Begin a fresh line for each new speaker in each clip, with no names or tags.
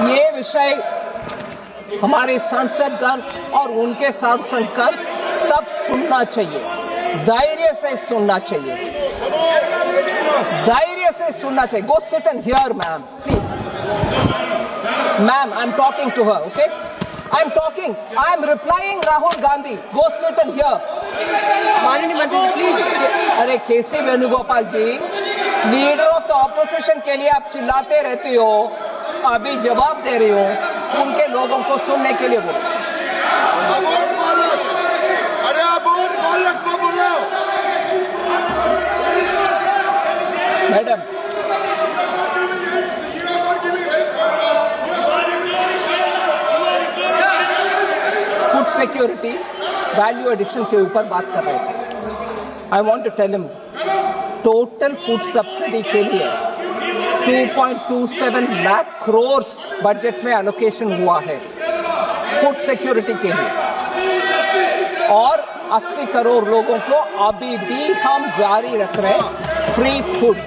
ये विषय हमारे सांसदगण और उनके साथ संगठन सब सुनना चाहिए, धैर्य से सुनना चाहिए, धैर्य से सुनना चाहिए। Go sit and hear, ma'am, please. Ma'am, I'm talking to her, okay? I'm talking. I'm replying Rahul Gandhi. Go sit and hear.
माननीय मंत्री जी प्लीज।
अरे केसी वेणुगोपाल जी, लीडर ऑफ द ऑपोजिशन के लिए आप चिल्लाते रहते हो, अभी जवाब दे रहे हो, उनके लोगों को सुनने के लिए बोलो।
अरे आप बोल को बोलो।
Madam, food security value addition के ऊपर बात कर रहे थे। I want to tell him, total food subsidy के लिए 2.27 लाख करोड़ बजट में एलोकेशन हुआ है फूड सिक्योरिटी के लिए, और 80 करोड़ लोगों को अभी भी हम जारी रख रहे हैं फ्री फूड।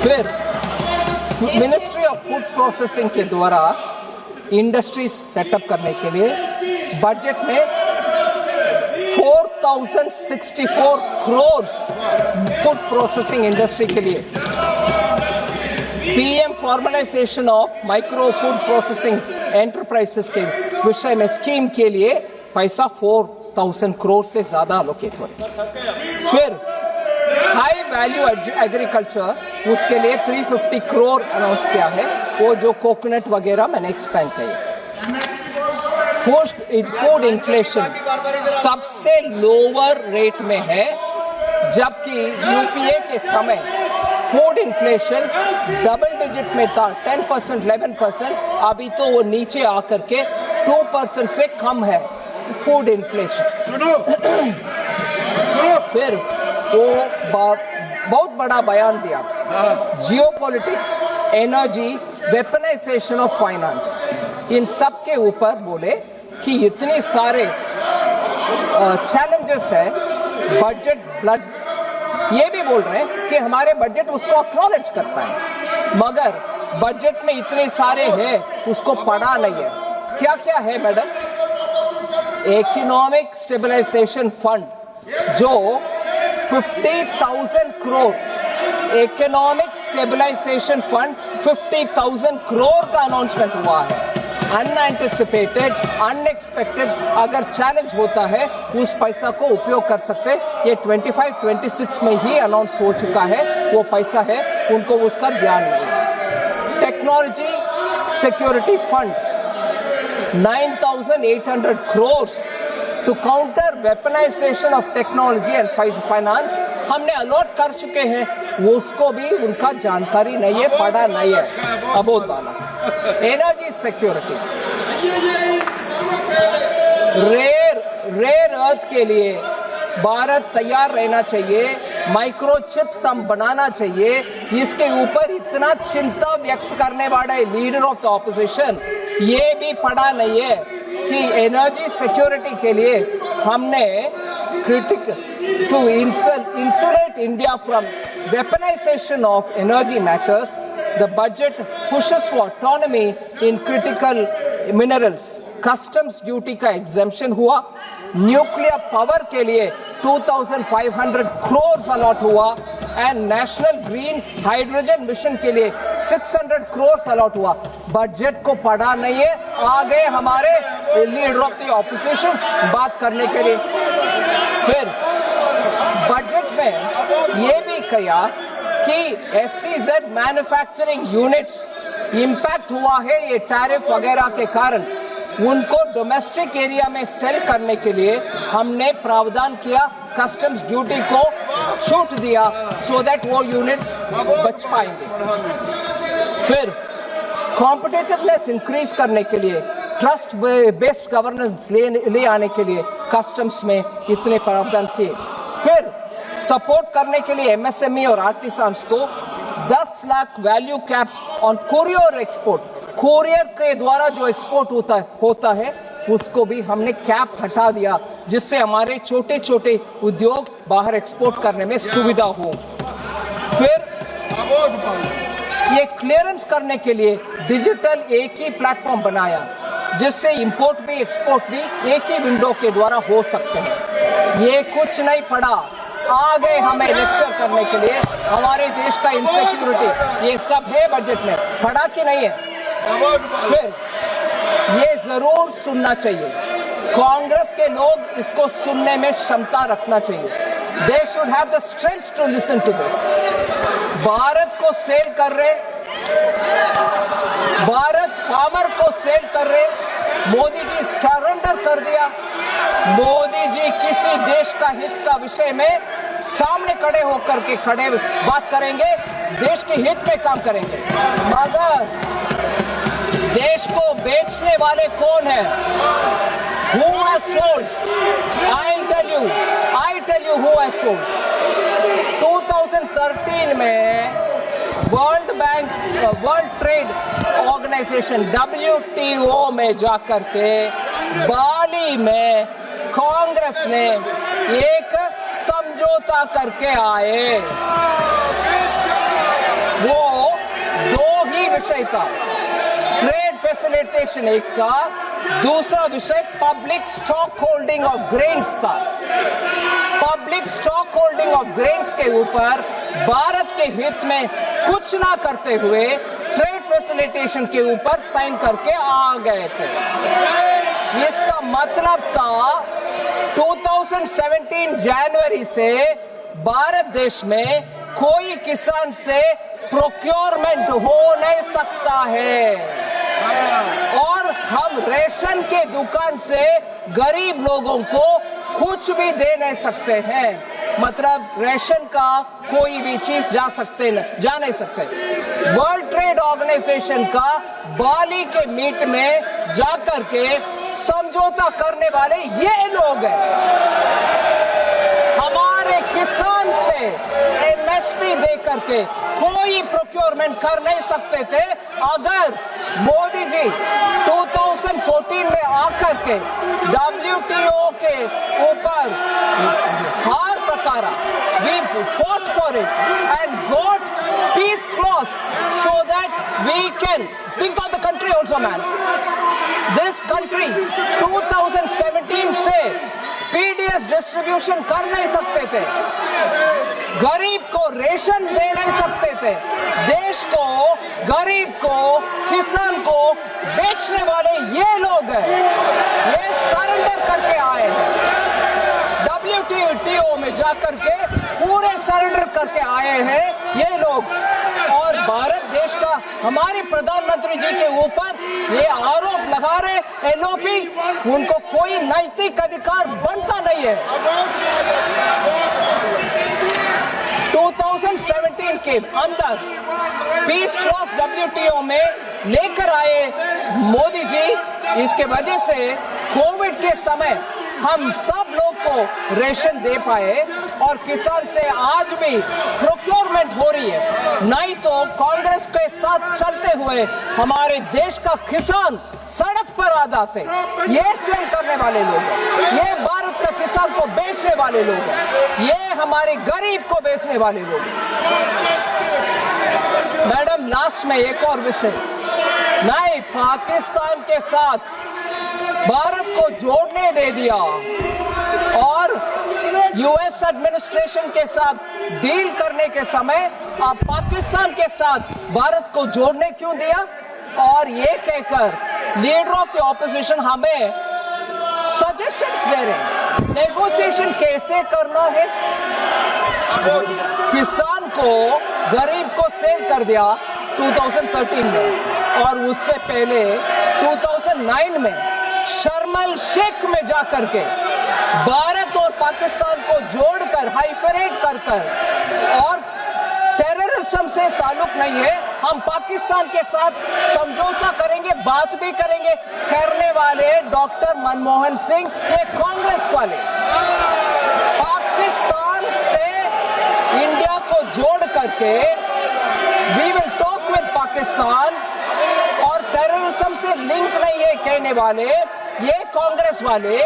फिर मिनिस्ट्री ऑफ फूड प्रोसेसिंग के द्वारा इंडस्ट्री सेटअप करने के लिए बजट में 4064 करोड़ फूड प्रोसेसिंग इंडस्ट्री के लिए, PM formalisation of micro food processing enterprises के विषय में स्कीम के लिए पैसा 4000 करोड़ से ज्यादा एलोकेट हो रहा है। फिर हाई वैल्यू एग्रीकल्चर, उसके लिए 350 करोड़ अनाउंस किया है, वो जो कोकोनट वगैरह मैंने एक्सपेंड किया। फूड इन्फ्लेशन सबसे लोअर रेट में है, जबकि यूपीए के समय फूड इन्फ्लेशन डबल डिजिट में था, 10%, 11%, अभी तो वो नीचे आकर के 2% से कम है फूड इन्फ्लेशन। फिर वो बहुत बड़ा बयान दिया, geopolitics, energy, weaponisation of finance, इन सब के ऊपर बोले कि इतने सारे चैलेंजेस है, बजट ब्लड, ये भी बोल रहे हैं कि हमारे बजट उसको एक्नॉलेज करता है, मगर बजट में इतने सारे हैं उसको पढ़ा नहीं है। क्या क्या है मैडम? इकोनॉमिक स्टेबलाइजेशन फंड जो 50,000 crore, economic stabilization fund 50,000 crore का अनाउंसमेंट हुआ है। अनएंटिसिपेटेड, अनएक्सपेक्टेड, अगर चैलेंज होता है उस पैसा को उपयोग कर सकते। ये 25-26 में ही अनाउंस हो चुका है, वो पैसा है, उनको उसका ध्यान नहीं है। Technology security fund 9,800 crore to counter weaponization of technology and finance हमने अलॉट कर चुके हैं, वो उसको भी उनका जानकारी नहीं है, पढ़ा नहीं है। अबोध वाला एनर्जी सिक्योरिटी, रेयर अर्थ के लिए भारत तैयार रहना चाहिए, माइक्रोचिप्स हम बनाना चाहिए, इसके ऊपर इतना चिंता व्यक्त करने वाले लीडर ऑफ द ऑपोजिशन ये भी पढ़ा नहीं है कि एनर्जी सिक्योरिटी के लिए हमने critical to insulate India from weaponization of energy matters. The budget pushes for autonomy in critical minerals. Customs duty का exemption हुआ, न्यूक्लियर पावर के लिए 2,500 करोड़ अलॉट हुआ, and national green hydrogen mission के लिए 600 करोड़ अलॉट हुआ। बजट को पढ़ा नहीं है, आ गए हमारे लीडर ऑफ द ऑपोजिशन बात करने के लिए। फिर बजट में ये भी कहा कि SEZ मैन्युफैक्चरिंग यूनिट्स इंपैक्ट हुआ है ये टैरिफ वगैरह के कारण, उनको डोमेस्टिक एरिया में सेल करने के लिए हमने प्रावधान किया, कस्टम्स ड्यूटी को छूट दिया, सो दैट वो यूनिट्स बच पाएंगे। फिर कॉम्पिटिटिवनेस इंक्रीज करने के लिए, ट्रस्ट बेस्ड गवर्नेंस ले आने के लिए कस्टम्स में इतने प्रावधान किए। फिर सपोर्ट करने के लिए MSME और आर्टिसान्स को 10 lakh value cap on courier export, courier के द्वारा जो एक्सपोर्ट होता है उसको भी हमने कैप हटा दिया, जिससे हमारे छोटे छोटे उद्योग बाहर एक्सपोर्ट करने में सुविधा हो। फिर ये क्लियरेंस करने के लिए डिजिटल एक ही प्लेटफॉर्म बनाया, जिससे इंपोर्ट भी एक्सपोर्ट भी एक ही विंडो के द्वारा हो सकते हैं। ये कुछ नहीं पड़ा, आ गए हमें लेक्चर करने के लिए। हमारे देश का इनसिक्योरिटी ये सब है बजट में, पड़ा कि नहीं है? फिर ये जरूर सुनना चाहिए, कांग्रेस के लोग इसको सुनने में क्षमता रखना चाहिए। They should have the strength to listen to this. Bharat को सेल कर रहे, भारत फार्मर को सेल कर रहे, मोदी जी सरेंडर कर दिया। मोदी जी किसी देश का हित का विषय में सामने खड़े होकर के बात करेंगे, देश के हित में काम करेंगे, मगर देश को बेचने वाले कौन है? Who has sold? I tell you who has sold. 2013 में वर्ल्ड ट्रेड ऑर्गेनाइजेशन WTO में जाकर के बाली में कांग्रेस ने एक समझौता करके आए। वो दो ही विषय था, ट्रेड फैसिलिटेशन एक था, दूसरा विषय public stock holding of grains था। Public stock holding of grains के ऊपर भारत के हित में कुछ ना करते हुए ट्रेड फैसिलिटेशन के ऊपर साइन करके आ गए थे। इसका मतलब था 2017 जनवरी से भारत देश में कोई किसान से प्रोक्योरमेंट हो नहीं सकता है, और हम रेशन के दुकान से गरीब लोगों को कुछ भी दे नहीं सकते हैं। मतलब रेशन का कोई भी चीज जा नहीं सकते। वर्ल्ड ट्रेड ऑर्गेनाइजेशन का बाली के मीट में जाकर के समझौता करने वाले ये लोग हैं। हमारे किसान से MSP दे करके कोई प्रोक्योरमेंट कर नहीं सकते थे। अगर मोदी जी 2014 में आकर के WTO के ऊपर हार प्रकारा, we fought for it and got peace clause so that we can think of the country also, man. This country 2017 से PDS डिस्ट्रीब्यूशन कर नहीं सकते थे, गरीब को रेशन दे नहीं सकते थे, देश को, गरीब को, किसान को बेचने वाले ये लोग हैं। ये सरेंडर करके आए हैं, WTO में जाकर के पूरे सरेंडर करके आए हैं ये लोग। और भारत देश का हमारे प्रधानमंत्री जी के ऊपर ये आरोप लगा रहे LOP, उनको कोई नैतिक अधिकार बनता नहीं है। 2017 के अंदर पीस क्लॉज WTO में लेकर आए मोदी जी। इसके वजह से कोविड के समय हम सब लोग को रेशन दे पाए और किसान से आज भी प्रोक्योरमेंट हो रही है। नहीं तो कांग्रेस के साथ चलते हुए हमारे देश का किसान सड़क पर आ जाते। ये सेल करने वाले लोग हैं, ये भारत का किसान को बेचने वाले लोग हैं, ये हमारे गरीब को बेचने वाले लोग हैं। मैडम, लास्ट में एक और विषय, नहीं पाकिस्तान के साथ भारत को जोड़ने दे दिया और US एडमिनिस्ट्रेशन के साथ डील करने के समय आप पाकिस्तान के साथ भारत को जोड़ने क्यों दिया? और ये कहकर लीडर ऑफ द ऑपोजिशन हमें सजेशंस दे रहे हैं, नेगोशिएशन कैसे करना है। किसान को, गरीब को सेल कर दिया 2013 में, और उससे पहले 2009 में शर्म अल शेख में जाकर के भारत और पाकिस्तान को जोड़कर हाइफरेट कर और टेररिज्म से ताल्लुक नहीं है, हम पाकिस्तान के साथ समझौता करेंगे, बात भी करेंगे करने वाले डॉक्टर मनमोहन सिंह, ये कांग्रेस वाले पाकिस्तान से इंडिया को जोड़ करके we will talk with Pakistan, और टेररिज्म से लिंक नहीं है कहने वाले ये कांग्रेस वाले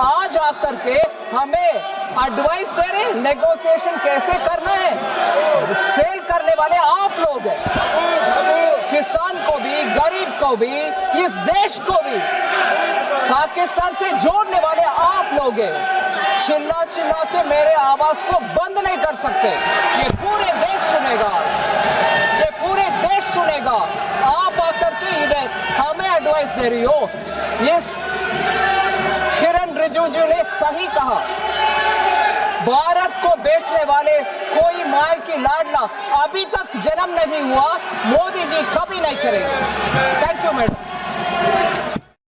आज आकर के हमें एडवाइस दे रहे हैं नेगोशिएशन कैसे करना है। सेल करने वाले आप लोग हैं, किसान को भी, गरीब को भी, इस देश को भी पाकिस्तान से जोड़ने वाले आप लोग हैं। चिल्ला चिल्ला के मेरे आवाज को बंद नहीं कर सकते। ये पूरे देश सुनेगा, ये पूरे देश सुनेगा। आप आकर के इधर हमें एडवाइस दे रही हो। यस, किरण रिजिजू ने सही कहा, भारत को बेचने वाले कोई माय की लाडला अभी तक जन्म नहीं हुआ, मोदी जी कभी नहीं करेंगे। Thank you madam.